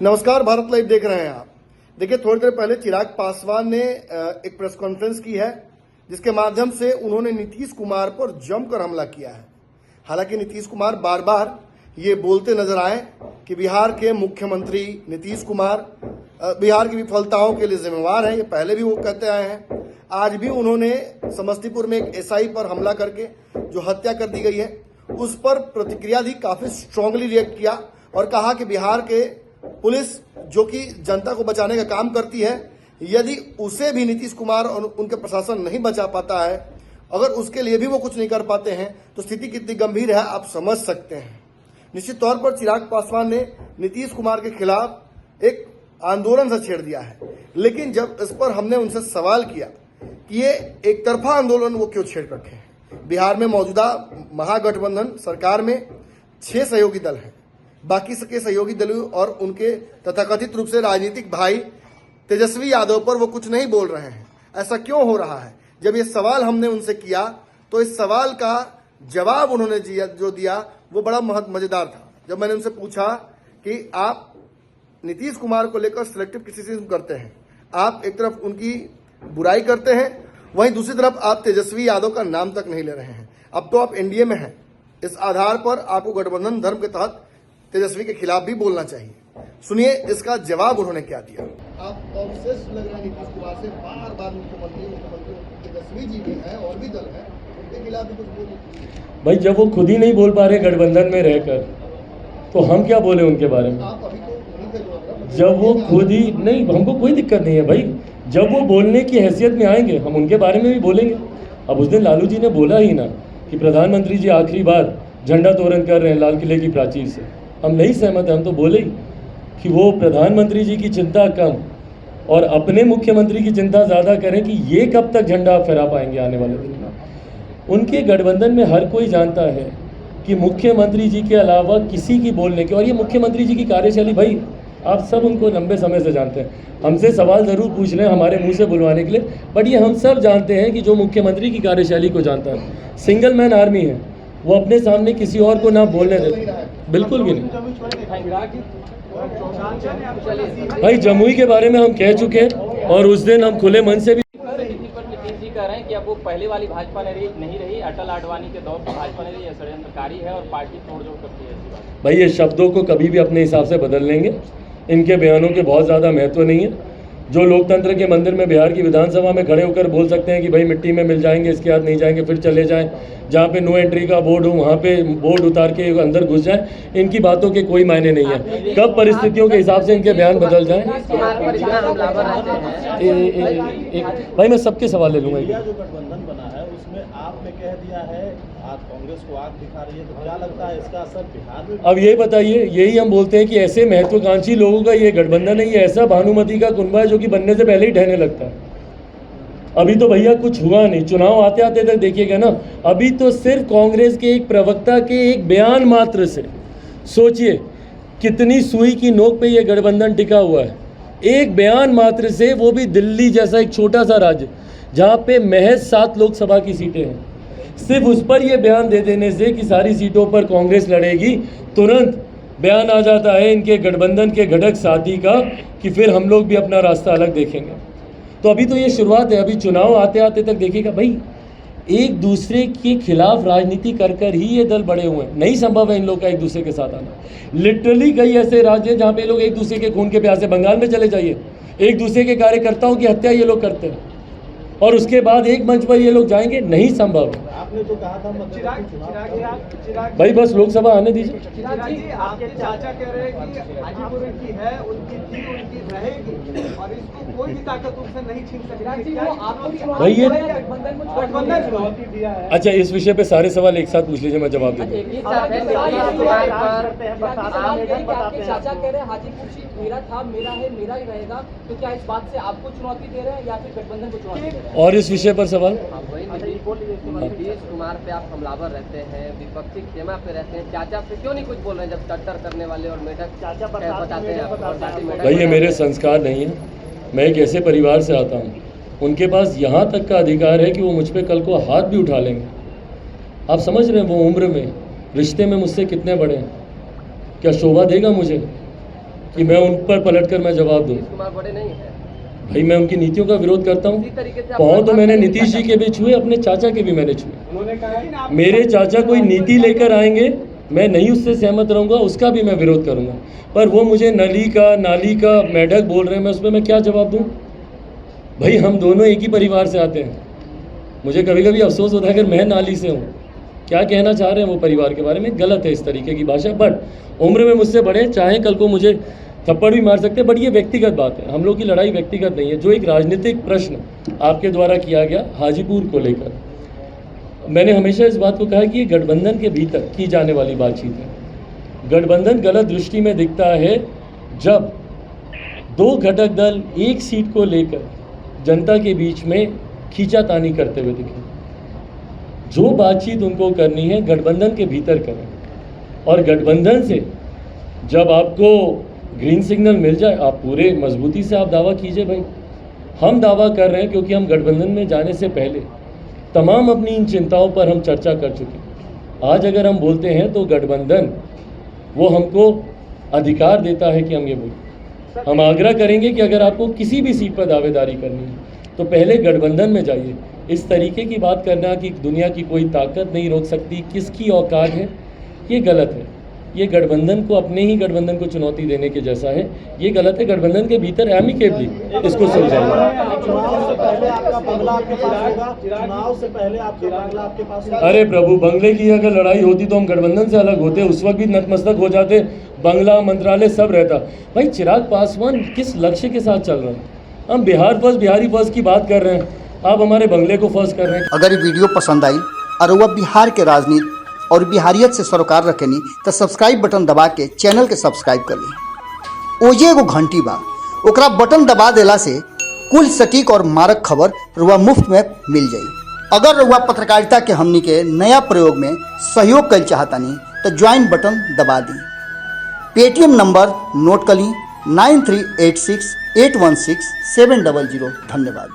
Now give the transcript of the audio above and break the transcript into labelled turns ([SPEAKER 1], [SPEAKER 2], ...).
[SPEAKER 1] नमस्कार, भारत लाइव देख रहे हैं आप। देखिए, थोड़ी देर पहले चिराग पासवान ने एक प्रेस कॉन्फ्रेंस की है जिसके माध्यम से उन्होंने नीतीश कुमार पर जमकर हमला किया है। हालांकि नीतीश कुमार बार बार ये बोलते नजर आए कि बिहार के मुख्यमंत्री नीतीश कुमार बिहार की विफलताओं के लिए जिम्मेवार हैं। ये पहले भी वो कहते आए हैं। आज भी उन्होंने समस्तीपुर में एक एसआई पर हमला करके जो हत्या कर दी गई है उस पर प्रतिक्रिया दी, काफी स्ट्रांगली रिएक्ट किया और कहा कि बिहार के पुलिस जो कि जनता को बचाने का काम करती है, यदि उसे भी नीतीश कुमार और उनके प्रशासन नहीं बचा पाता है, अगर उसके लिए भी वो कुछ नहीं कर पाते हैं तो स्थिति कितनी गंभीर है आप समझ सकते हैं। निश्चित तौर पर चिराग पासवान ने नीतीश कुमार के खिलाफ एक आंदोलन सा छेड़ दिया है, लेकिन जब इस पर हमने उनसे सवाल किया कि ये एक तरफा आंदोलन वो क्यों छेड़ रखे हैं। बिहार में मौजूदा महागठबंधन सरकार में 6 सहयोगी दल हैं। बाकी के सहयोगी दलों और उनके तथाकथित रूप से राजनीतिक भाई तेजस्वी यादव पर वो कुछ नहीं बोल रहे हैं। ऐसा क्यों हो रहा है? जब ये सवाल हमने उनसे किया तो इस सवाल का जवाब उन्होंने जो दिया वो बड़ा मजेदार था। जब मैंने उनसे पूछा कि आप नीतीश कुमार को लेकर सिलेक्टिव क्रिटिसिज्म करते हैं, आप एक तरफ उनकी बुराई करते हैं, वहीं दूसरी तरफ आप तेजस्वी यादव का नाम तक नहीं ले रहे हैं। अब तो आप एनडीए में हैं, इस आधार पर आपको गठबंधन धर्म के तहत तेजस्वी के खिलाफ भी बोलना चाहिए। सुनिए इसका जवाब उन्होंने क्या दिया। आप ऑब्सेस्ड लग रहे हैं नीतीश कुमार से, बार बार मुख्यमंत्री तेजस्वी जी भी हैं और भी दल हैं, उनके खिलाफ भी कुछ बोलिए।
[SPEAKER 2] भाई जब वो खुद ही नहीं बोल पा रहे गठबंधन में रहकर तो हम क्या बोले उनके बारे में?
[SPEAKER 1] आप अभी तो नहीं थे,
[SPEAKER 2] जब वो खुद ही नहीं, हमको कोई दिक्कत नहीं है भाई। जब वो बोलने की हैसियत में आएंगे हम उनके बारे में भी बोलेंगे। अब उस दिन लालू जी ने बोला ही ना कि प्रधानमंत्री जी आखिरी बार झंडा तोरण कर रहे हैं लाल किले की प्राचीर से, हम नहीं सहमत हैं। हम तो बोले ही कि वो प्रधानमंत्री जी की चिंता कम और अपने मुख्यमंत्री की चिंता ज़्यादा करें कि ये कब तक झंडा फहरा पाएंगे आने वाले दिन में। उनके गठबंधन में हर कोई जानता है कि मुख्यमंत्री जी के अलावा किसी की बोलने की, और ये मुख्यमंत्री जी की कार्यशैली भाई आप सब उनको लंबे समय से जानते हैं। हमसे सवाल ज़रूर पूछ रहे हैं हमारे मुंह से बुलवाने के लिए, बट ये हम सब जानते हैं कि जो मुख्यमंत्री की कार्यशैली को जानता है, सिंगल मैन आर्मी है, वो अपने सामने किसी और को ना बोलने देते, बिल्कुल भी नहीं। भाई जमुई के बारे में हम कह चुके हैं और उस दिन हम खुले मन से भी
[SPEAKER 3] नीतीश जी कह रहे हैं कि अब वो पहले वाली भाजपा नहीं रही, अटल आडवाणी के दौर की भाजपा नहीं रही, षड्यंत्रकारी है और पार्टी तोड़जोड़ करती है।
[SPEAKER 2] भाई ये शब्दों को कभी भी अपने हिसाब से बदल लेंगे, इनके बयानों के बहुत ज़्यादा महत्व नहीं है। जो लोकतंत्र के मंदिर में बिहार की विधानसभा में खड़े होकर बोल सकते हैं कि भाई मिट्टी में मिल जाएंगे, इसके हाथ नहीं जाएंगे, फिर चले जाएं, जहाँ पे नो एंट्री का बोर्ड हो वहाँ पे बोर्ड उतार के अंदर घुस जाएं, इनकी बातों के कोई मायने नहीं है। कब परिस्थितियों के हिसाब से इनके बयान बदल जाएं। भाई मैं सबके सवाल ले लूँगा।
[SPEAKER 4] जो गठबंधन बना है उसमें आपने कह दिया है आज कांग्रेस को आग दिखा रही है, तो क्या लगता है इसका असर बिहार में?
[SPEAKER 2] अब ये बताइए, यही हम बोलते हैं कि ऐसे महत्वाकांक्षी लोगों का ये गठबंधन है, ये ऐसा भानुमति का कुनबा है जो कि बनने से पहले ही ढहने लगता है। अभी तो भैया कुछ हुआ नहीं, चुनाव आते आते तक देखिएगा ना, अभी तो सिर्फ कांग्रेस के एक प्रवक्ता के एक बयान मात्र से सोचिए कितनी सुई की नोक पे ये गठबंधन टिका हुआ है। एक बयान मात्र से, वो भी दिल्ली जैसा एक छोटा सा राज्य जहाँ पे महज 7 लोकसभा की सीटें हैं, सिर्फ उस पर यह बयान दे देने से कि सारी सीटों पर कांग्रेस लड़ेगी, तुरंत बयान आ जाता है इनके गठबंधन के घटक साथी का कि फिर हम लोग भी अपना रास्ता अलग देखेंगे। तो अभी तो ये शुरुआत है, अभी चुनाव आते आते तक देखिएगा भाई, एक दूसरे के खिलाफ राजनीति कर ही ये दल बड़े हुए हैं। नहीं संभव है इन लोग का एक दूसरे के साथ आना। लिटरली कई ऐसे राज्य हैं जहाँ पे लोग एक दूसरे के खून के प्यासे, बंगाल में चले जाइए, एक दूसरे के कार्यकर्ताओं की हत्या ये लोग करते हैं और उसके बाद एक मंच पर ये लोग जाएंगे, नहीं संभव है।
[SPEAKER 4] आपने जो कहा था चिराग
[SPEAKER 2] भाई बस लोकसभा आने दीजिए।
[SPEAKER 5] आपके चाचा कह रहे हैं कि हाजीपुर की है, उनकी थी, उनकी रहेगी और इसको कोई भी ताकत उनसे नहीं छीन सकती।
[SPEAKER 2] भाई ये
[SPEAKER 5] गठबंधन चुनौती दिया है।
[SPEAKER 2] अच्छा, इस विषय पे सारे सवाल एक साथ पूछ लीजिए, मैं जवाब दे दूँ।
[SPEAKER 3] चाचा कह रहे हैं हाजीपुर सीट मेरा था, मेरा है, मेरा ही रहेगा, तो क्या इस बात से आपको चुनौती दे रहे हैं या फिर गठबंधन को चुनौती दे रहे हैं?
[SPEAKER 2] और इस विषय पर सवाल?
[SPEAKER 3] नीतीश कुमार पे आप हमलावर रहते हैं, विपक्षी खेमा पे रहते हैं, चाचा पे क्यों नहीं कुछ बोल रहे हैं जब टट्टर करने वाले और मेढक चाचा बताते हैं?
[SPEAKER 2] भाई ये मेरे संस्कार नहीं है। मैं एक ऐसे परिवार से आता हूँ, उनके पास यहाँ तक का अधिकार है कि वो मुझ पर कल को हाथ भी उठा लेंगे। आप समझ रहे हैं वो उम्र में, रिश्ते में मुझसे कितने बड़े हैं? क्या शोभा देगा मुझे कि मैं उन पर पलटकर मैं जवाब दूं।
[SPEAKER 3] नीतीश कुमार बड़े नहीं है।
[SPEAKER 2] भाई मैं उनकी नीतियों का विरोध करता हूँ।
[SPEAKER 3] इसी तरीके से आप
[SPEAKER 2] पाँव तो
[SPEAKER 3] बात
[SPEAKER 2] मैंने
[SPEAKER 3] करेंगे
[SPEAKER 2] नीतीश जी
[SPEAKER 3] चाचा
[SPEAKER 2] के भी छुए, अपने चाचा के भी मैंने छुए।
[SPEAKER 5] उन्होंने कहा है कि
[SPEAKER 2] मेरे चाचा कोई नीति लेकर आएंगे, मैं नहीं उससे सहमत रहूंगा, उसका भी मैं विरोध करूंगा। पर वो मुझे नाली का मेढक बोल रहे हैं, मैं उस पर मैं क्या जवाब दूं? भाई हम दोनों एक ही परिवार से आते हैं। मुझे कभी कभी अफसोस होता है अगर मैं नाली से हूँ। क्या कहना चाह रहे हैं वो परिवार के बारे में, गलत है इस तरीके की भाषा। बट उम्र में मुझसे बड़े, चाहे कल को मुझे थप्पड़ भी मार सकते हैं, बट ये व्यक्तिगत बात है। हम लोग की लड़ाई व्यक्तिगत नहीं है। जो एक राजनीतिक प्रश्न आपके द्वारा किया गया हाजीपुर को लेकर, मैंने हमेशा इस बात को कहा कि ये गठबंधन के भीतर की जाने वाली बातचीत है। गठबंधन गलत दृष्टि में दिखता है जब दो घटक दल एक सीट को लेकर जनता के बीच में खींचातानी करते हुए दिखे। जो बातचीत उनको करनी है गठबंधन के भीतर करें, और गठबंधन से जब आपको ग्रीन सिग्नल मिल जाए आप पूरे मजबूती से आप दावा कीजिए। भाई हम दावा कर रहे हैं क्योंकि हम गठबंधन में जाने से पहले तमाम अपनी इन चिंताओं पर हम चर्चा कर चुके हैं। आज अगर हम बोलते हैं तो गठबंधन वो हमको अधिकार देता है कि हम ये बोलें। हम आग्रह करेंगे कि अगर आपको किसी भी सीट पर दावेदारी करनी है तो पहले गठबंधन में जाइए। इस तरीके की बात करना कि दुनिया की कोई ताकत नहीं रोक सकती, किसकी औकात है, ये गलत है। ये गठबंधन को, अपने ही गठबंधन को चुनौती देने के जैसा है। ये गलत है। गठबंधन के भीतर एमिकेबली इसको सुलझाइए।
[SPEAKER 4] चुनाव से पहले आपका बंगला आपके पास होगा, चुनाव से पहले आपका बंगला आपके पास होगा।
[SPEAKER 2] अरे प्रभु, बंगले की अगर लड़ाई होती तो हम गठबंधन से अलग होते, उस वक्त भी नतमस्तक हो जाते, बंगला मंत्रालय सब रहता। भाई चिराग पासवान किस लक्ष्य के साथ चल रहे हैं? हम बिहार फर्स्ट, बिहारी फर्स्ट की बात कर रहे हैं, आप हमारे बंगले को फर्स्ट कर रहे हैं।
[SPEAKER 6] अगर ये वीडियो पसंद आई और वह बिहार के राजनीति और बिहारियत से सरोकार रखेनी तो सब्सक्राइब बटन दबा के चैनल के सब्सक्राइब कर ली। ओजे एगो घंटी बा, ओकरा बटन दबा देला से कुल सटीक और मारक खबर रुआ मुफ्त में मिल जाई। अगर रुआ पत्रकारिता के हमनी के नया प्रयोग में सहयोग कर चाहतानी तो ज्वाइन बटन दबा दी। पेटीएम नंबर नोट कर ली 9386816700। धन्यवाद।